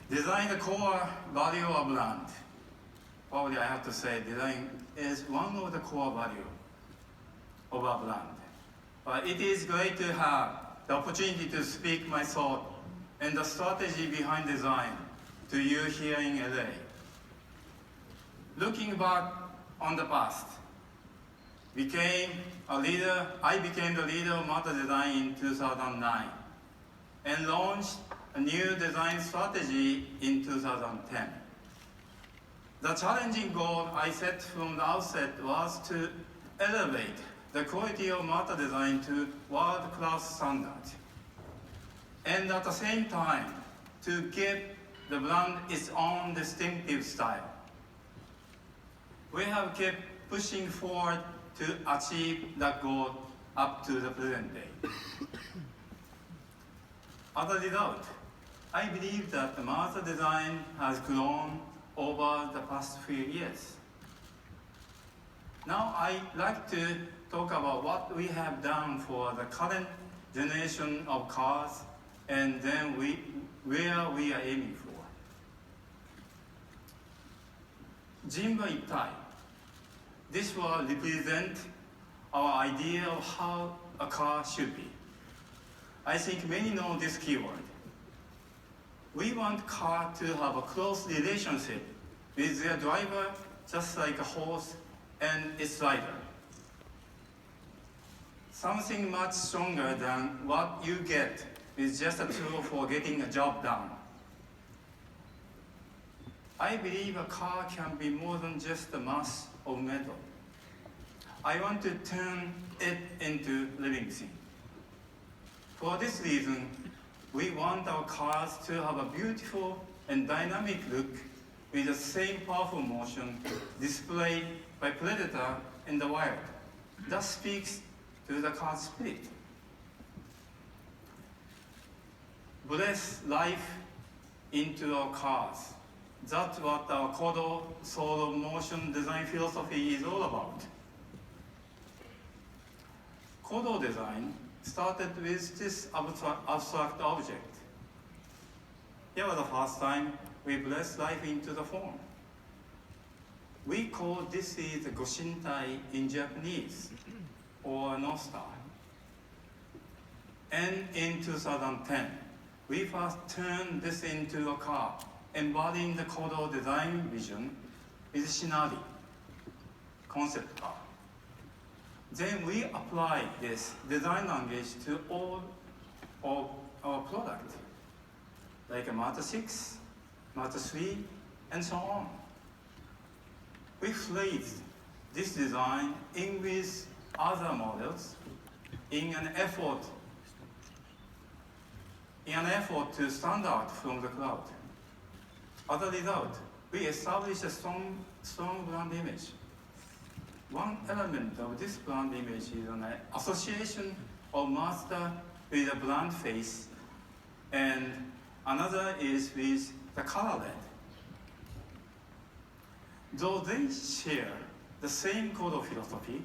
Design the core value of brand. Probably I have to say design is one of the core value of a brand. But it is great to have the opportunity to speak my thought and the strategy behind design to you here in LA. Looking back on the past, I became the leader of Mazda Design in 2009 and launched a new design strategy in 2010. The challenging goal I set from the outset was to elevate the quality of Mazda design to world-class standards, and at the same time to give the brand its own distinctive style. We have kept pushing forward to achieve that goal up to the present day. As a result, I believe that the Mazda design has grown over the past few years. Now I'd like to talk about what we have done for the current generation of cars and then where we are aiming for. Jinba Itai. This will represent our idea of how a car should be. I think many know this keyword. We want car to have a close relationship with their driver, just like a horse and its rider. Something much stronger than what you get with just a tool for getting a job done. I believe a car can be more than just a mass of metal. I want to turn it into living thing. For this reason, we want our cars to have a beautiful and dynamic look with the same powerful motion displayed by Predator in the wild. That speaks to the car's spirit. Breathe life into our cars. That's what our Kodo soul of motion design philosophy is all about. Kodo design started with this abstract object. Here was the first time we breathed life into the form. We call this is the Goshintai in Japanese, or North Star. And in 2010, we first turned this into a car, embodying the Kodo design vision with Shinari, concept car. Then we applied this design language to all of our product, like a Mazda 6, Mazda 3, and so on. We phrased this design in with other models in an effort to stand out from the crowd. As a result, we established a strong brand image. One element of this brand image is an association of Mazda with a brand face, and another is with the color red. Though they share the same Kodo philosophy,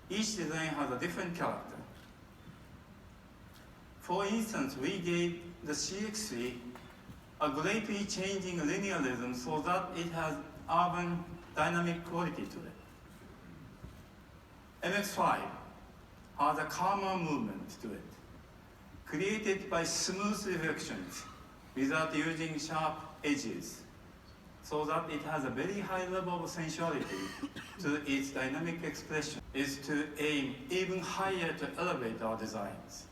each design has a different character. For instance, we gave the CX-3 a greatly changing linearism so that it has urban dynamic quality to it. MX-5 has a calmer movement to it, created by smooth reflections without using sharp edges, so that it has a very high level of sensuality to its dynamic expression, is to aim even higher to elevate our designs.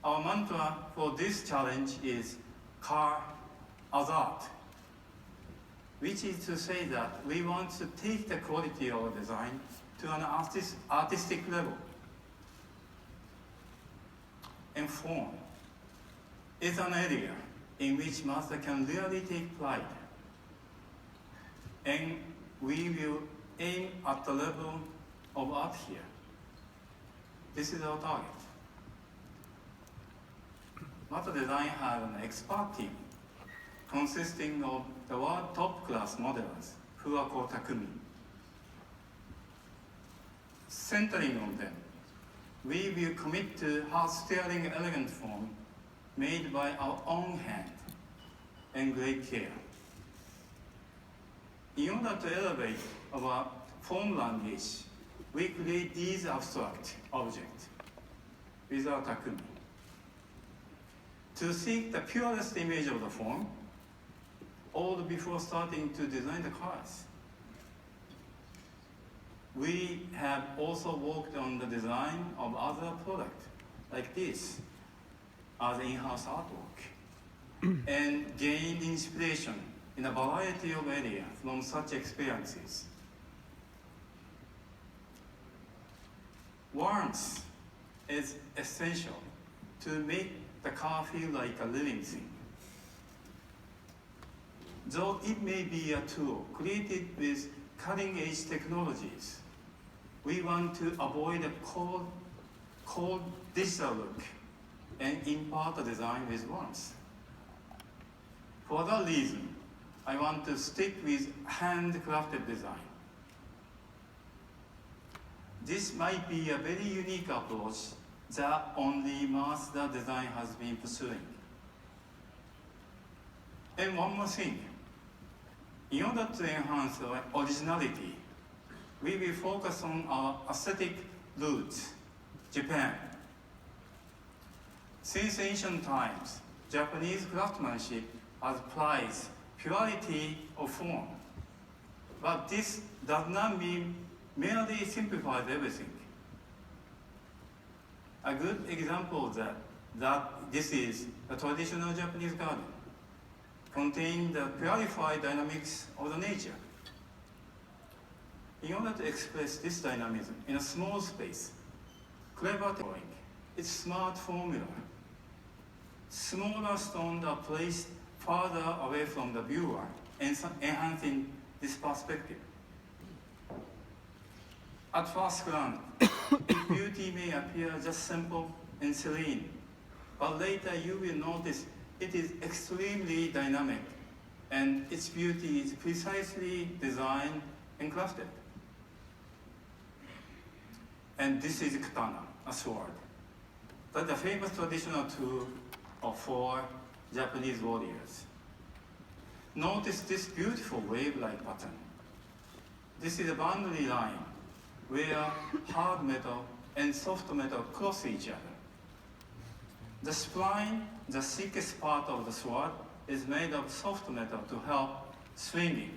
Our mantra for this challenge is car as art, which is to say that we want to take the quality of our design to an artistic level. And form is an area in which Mazda can really take pride. And we will aim at the level of art here. This is our target. Mazda Design has an expert team consisting of the world top-class modelers who are called Takumi. Centering on them, we will commit to hard steering elegant form made by our own hand and great care. In order to elevate our form language, we create these abstract objects with our Takumi. To seek the purest image of the form, all before starting to design the cars. We have also worked on the design of other products like this as in-house artwork and gained inspiration in a variety of areas from such experiences. Warmth is essential to make the car feel like a living thing. Though it may be a tool created with cutting-edge technologies, we want to avoid a cold digital look and impart the design with warmth. For that reason, I want to stick with handcrafted design. This might be a very unique approach that only Mazda design has been pursuing. And one more thing. In order to enhance our originality, we will focus on our aesthetic roots, Japan. Since ancient times, Japanese craftsmanship has prized purity of form. But this does not mean merely simplifies everything. A good example of that this is a traditional Japanese garden, containing the purified dynamics of the nature. In order to express this dynamism in a small space, clever drawing, its smart formula. Smaller stones are placed farther away from the viewer, enhancing this perspective. At first glance, beauty may appear just simple and serene, but later you will notice it is extremely dynamic, and its beauty is precisely designed and crafted. And this is katana, a sword. That's a famous traditional tool for Japanese warriors. Notice this beautiful wave-like pattern. This is a boundary line where hard metal and soft metal cross each other. The spline, the thickest part of the sword, is made of soft metal to help swinging.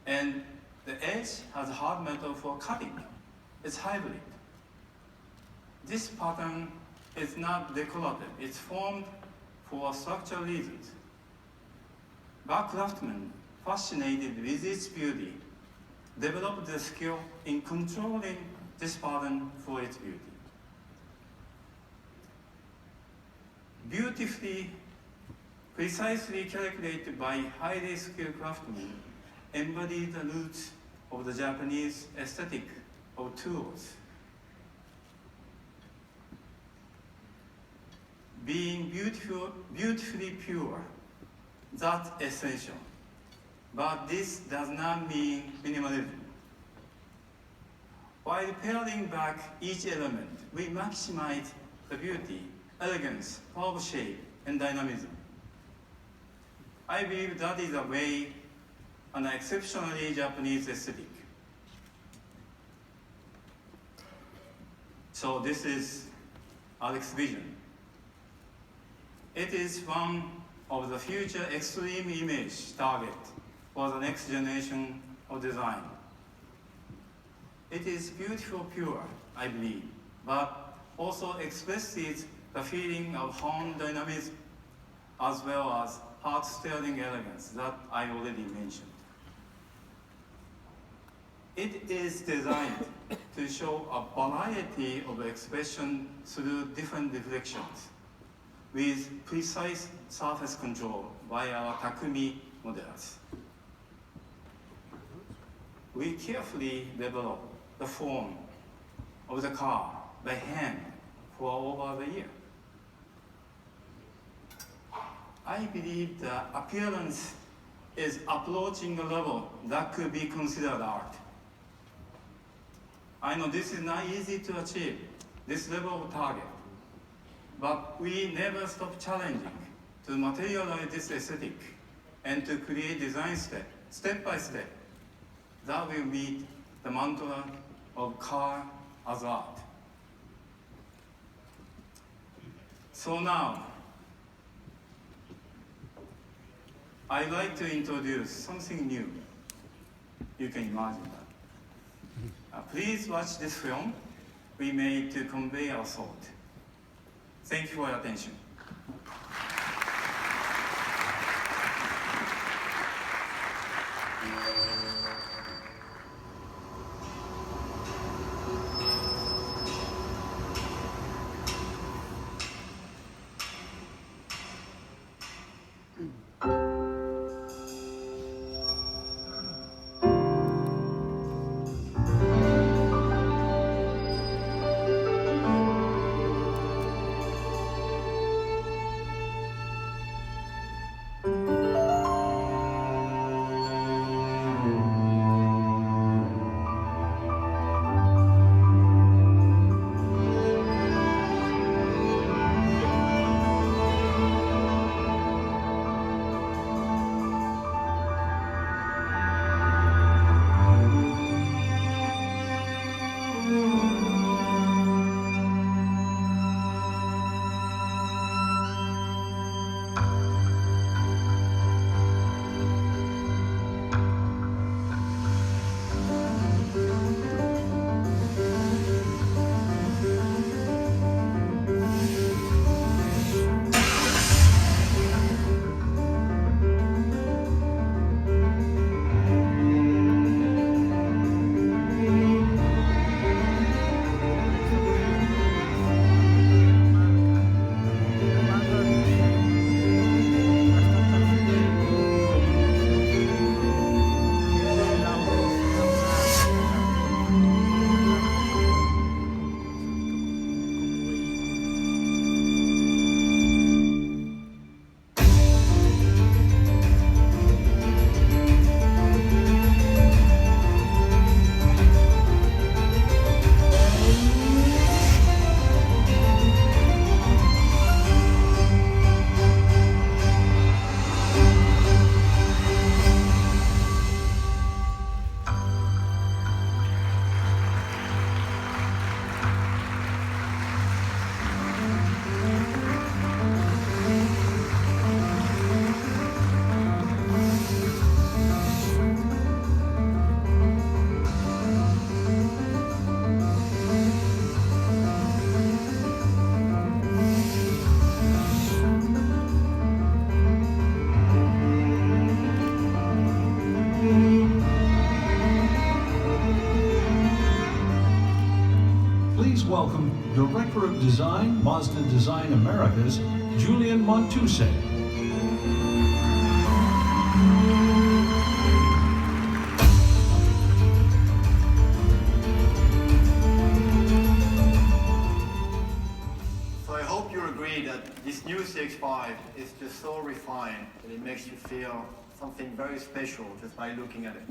And the edge has hard metal for cutting. It's hybrid. This pattern is not decorative. It's formed for structural reasons. But craftsmen, fascinated with its beauty, developed the skill in controlling this pattern for its beauty. Beautifully, precisely calculated by highly skilled craftsmen, embody the roots of the Japanese aesthetic of tools. Being beautifully pure, that's essential. But this does not mean minimalism. While paring back each element, we maximize the beauty, elegance, power of shape, and dynamism. I believe that is a way, an exceptionally Japanese aesthetic. So this is Alex's vision. It is one of the future extreme image target for the next generation of design. It is beautiful, pure, I believe, but also expresses the feeling of home dynamism as well as heart-stirring elegance that I already mentioned. It is designed to show a variety of expression through different reflections with precise surface control by our Takumi modelers. We carefully develop the form of the car by hand for over the year. I believe the appearance is approaching a level that could be considered art. I know this is not easy to achieve, this level of target, but we never stop challenging to materialize this aesthetic and to create design step by step, that will meet the mantra of car as art. So now, I'd like to introduce something new. You can imagine that. Please watch this film we made to convey our thought. Thank you for your attention. Welcome Director of Design, Mazda Design Americas, Julien Montousse. So I hope you agree that this new CX-5 is just so refined that it makes you feel something very special just by looking at it.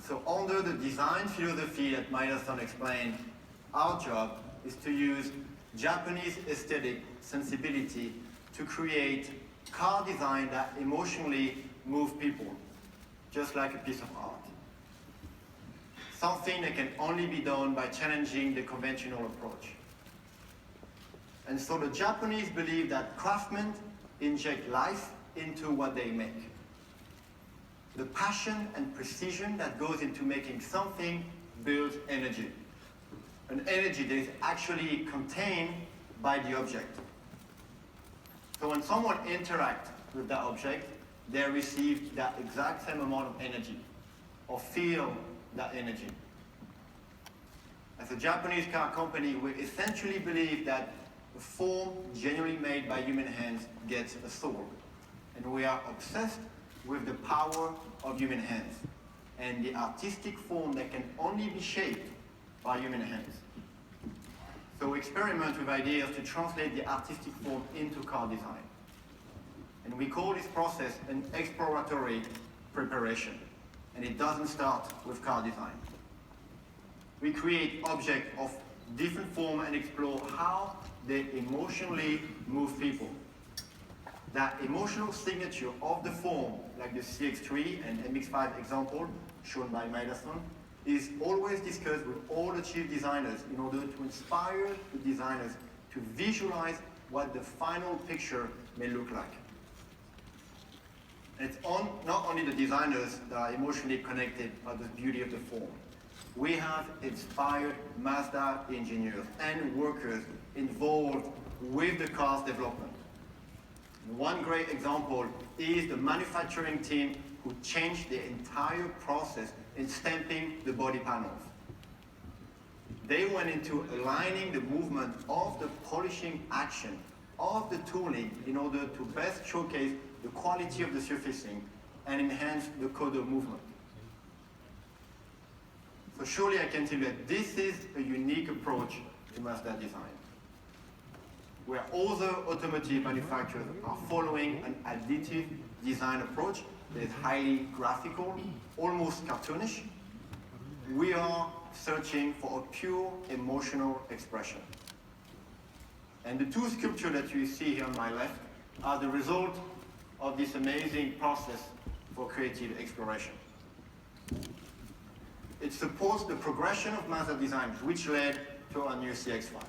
So under the design philosophy that Maeda-san explained, our job is to use Japanese aesthetic sensibility to create car design that emotionally move people, just like a piece of art. Something that can only be done by challenging the conventional approach. And so the Japanese believe that craftsmen inject life into what they make. The passion and precision that goes into making something builds energy. An energy that is actually contained by the object. So when someone interacts with that object, they receive that exact same amount of energy, or feel that energy. As a Japanese car company, we essentially believe that a form genuinely made by human hands gets a soul. And we are obsessed with the power of human hands and the artistic form that can only be shaped by human hands. So we experiment with ideas to translate the artistic form into car design. And we call this process an exploratory preparation. And it doesn't start with car design. We create objects of different form and explore how they emotionally move people. that emotional signature of the form, like the CX3 and MX5 example shown by Maeda, is always discussed with all the chief designers in order to inspire the designers to visualize what the final picture may look like. And it's not only the designers that are emotionally connected by the beauty of the form. We have inspired Mazda engineers and workers involved with the car's development. One great example is the manufacturing team who changed the entire process in stamping the body panels. They went into aligning the movement of the polishing action of the tooling in order to best showcase the quality of the surfacing and enhance the Kodo movement. So surely I can tell you that this is a unique approach to Mazda design, where other automotive manufacturers are following an additive design approach that is highly graphical, almost cartoonish. We are searching for a pure emotional expression. And the two sculptures that you see here on my left are the result of this amazing process for creative exploration. It supports the progression of Mazda design, which led to our new CX-5.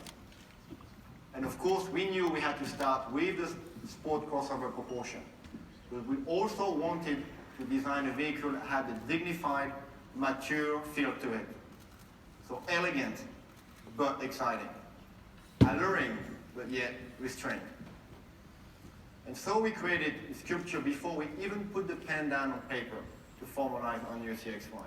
And of course, we knew we had to start with the sport crossover proportion. But we also wanted to design a vehicle that had a dignified, mature feel to it. So elegant, but exciting. Alluring, but yet restrained. And so we created a sculpture before we even put the pen down on paper to formalize our new CX-5.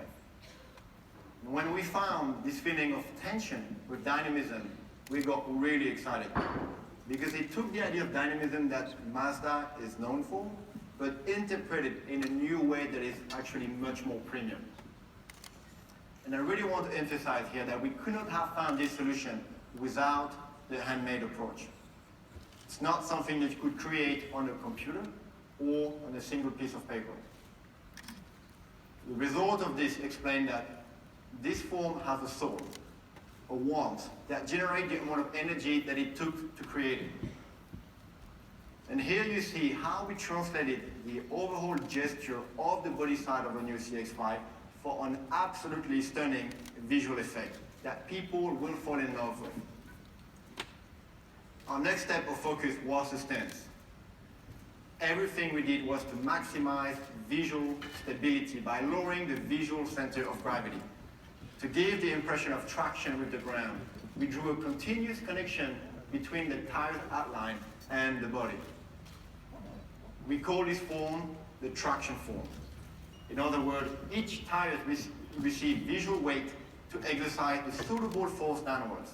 When we found this feeling of tension with dynamism, we got really excited because it took the idea of dynamism that Mazda is known for, but interpreted in a new way that is actually much more premium. And I really want to emphasize here that we could not have found this solution without the handmade approach. It's not something that you could create on a computer or on a single piece of paper. The result of this explained that this form has a soul, a warmth that generates the amount of energy that it took to create it. And here you see how we translated the overall gesture of the body side of a new CX-5 for an absolutely stunning visual effect that people will fall in love with. Our next step of focus was the stance. Everything we did was to maximize visual stability by lowering the visual center of gravity. To give the impression of traction with the ground, we drew a continuous connection between the tire's outline and the body. We call this form the traction form. In other words, each tire receives visual weight to exercise the suitable force downwards.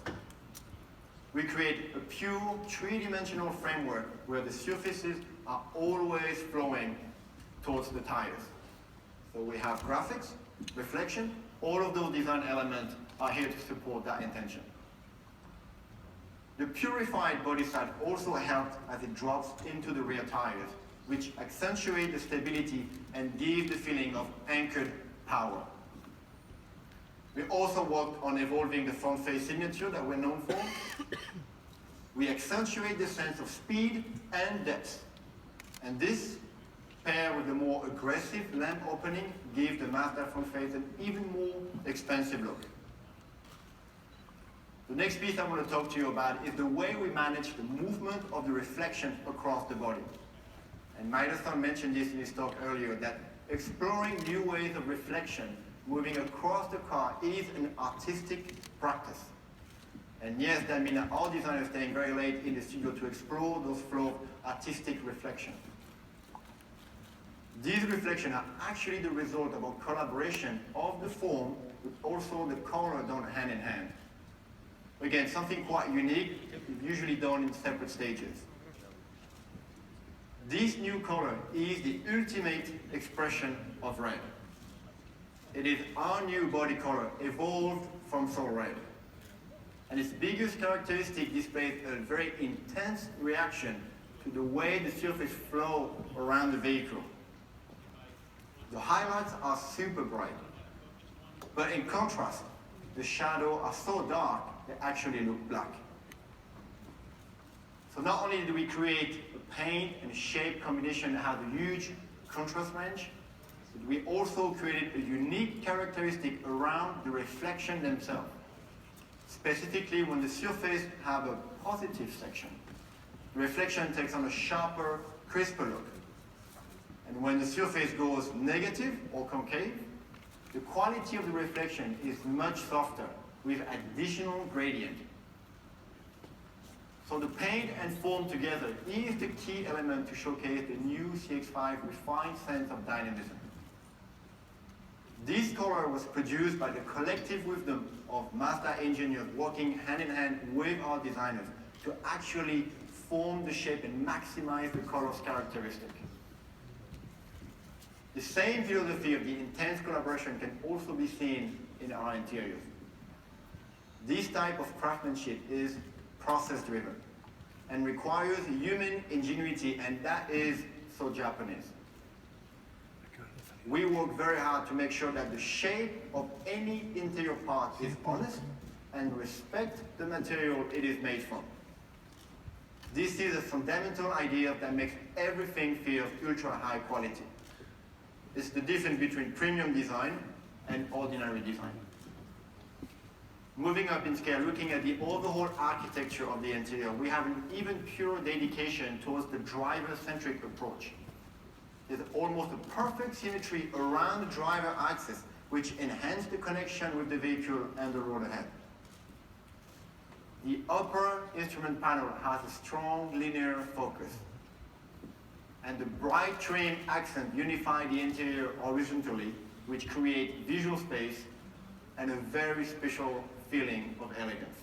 We create a pure three-dimensional framework where the surfaces are always flowing towards the tires. So we have graphics, reflection, all of those design elements are here to support that intention. The purified body side also helped as it drops into the rear tires, which accentuate the stability and give the feeling of anchored power. We also worked on evolving the front face signature that we're known for. We accentuate the sense of speed and depth. And this, paired with the more aggressive lamp opening, gave the Mazda front face an even more expansive look. The next piece I want to talk to you about is the way we manage the movement of the reflection across the body. And Maeda mentioned this in his talk earlier, that exploring new ways of reflection moving across the car is an artistic practice. And yes, that means that our designers are staying very late in the studio to explore those flow of artistic reflection. These reflections are actually the result of a collaboration of the form with also the color done hand in hand. Again, something quite unique, usually done in separate stages. This new color is the ultimate expression of red. It is our new body color, evolved from Soul Red. And its biggest characteristic displays a very intense reaction to the way the surface flows around the vehicle. The highlights are super bright, but in contrast, the shadows are so dark they actually look black. So not only did we create a paint and shape combination that has a huge contrast range, but we also created a unique characteristic around the reflection themselves. Specifically, when the surface have a positive section, the reflection takes on a sharper, crisper look. And when the surface goes negative or concave, the quality of the reflection is much softer with additional gradient. So the paint and foam together is the key element to showcase the new CX-5 refined sense of dynamism. This color was produced by the collective wisdom of Mazda engineers working hand in hand with our designers to actually form the shape and maximize the color's characteristic. The same philosophy of the intense collaboration can also be seen in our interiors. This type of craftsmanship is process-driven and requires human ingenuity, and that is so Japanese. We work very hard to make sure that the shape of any interior part is honest and respect the material it is made from. This is a fundamental idea that makes everything feel ultra high quality. It's the difference between premium design and ordinary design. Moving up in scale, looking at the overall architecture of the interior, we have an even purer dedication towards the driver-centric approach. There's almost a perfect symmetry around the driver axis, which enhances the connection with the vehicle and the road ahead. The upper instrument panel has a strong linear focus, and the bright trim accent unify the interior horizontally, which create visual space and a very special feeling of elegance.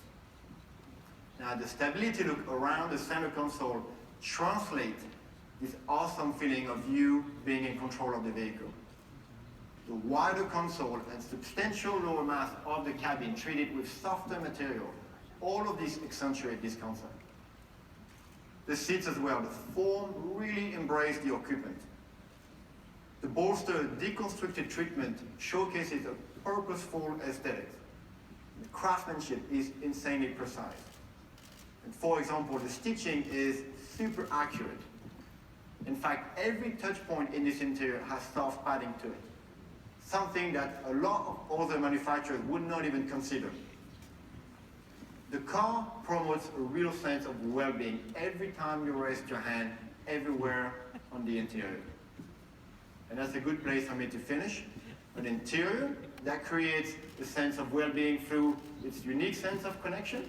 Now, the stability look around the center console translates this awesome feeling of you being in control of the vehicle. The wider console and substantial lower mass of the cabin treated with softer material, all of this accentuate this concept. The seats as well, the form really embrace the occupant. The bolster deconstructed treatment showcases a purposeful aesthetic. The craftsmanship is insanely precise. And for example, the stitching is super accurate. In fact, every touch point in this interior has soft padding to it, something that a lot of other manufacturers would not even consider. The car promotes a real sense of well-being every time you rest your hand everywhere on the interior. And that's a good place for me to finish. An interior that creates a sense of well-being through its unique sense of connection,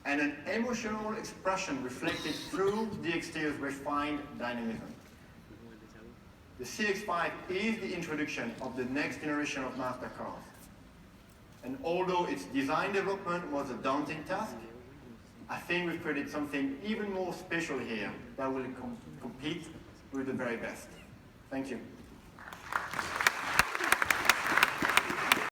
and an emotional expression reflected through the exterior's refined dynamism. The CX-5 is the introduction of the next generation of Mazda cars. And although its design development was a daunting task, I think we've created something even more special here that will compete with the very best. Thank you.